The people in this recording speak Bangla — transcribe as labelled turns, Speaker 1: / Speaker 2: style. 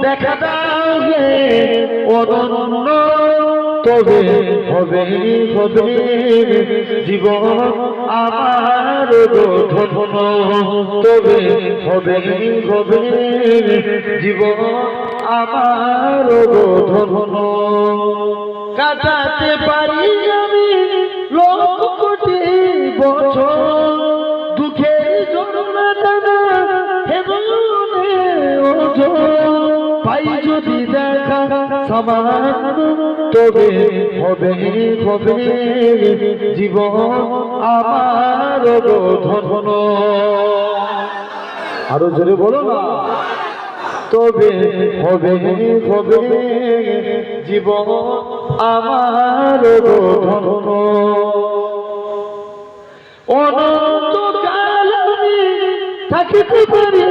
Speaker 1: দেখা দাও গে অনন্য, তবে হবে হবে জীবন আমার ধন্য, তবে হবে হবে জীবন আমার ধন্য। কাটাতে পারি আমি লক্ষ কোটি বছর, দুঃখের যন্ত্রণা হেবনে ওজন, পাই যদি দেখা সমান, তবে হবে হবে জীবন আমার ধন্য। আরো জোরে বলো না, তবে হবে হবে জীবন আমার ধন্য। অনন্তকাল আমি থাকিতে পারি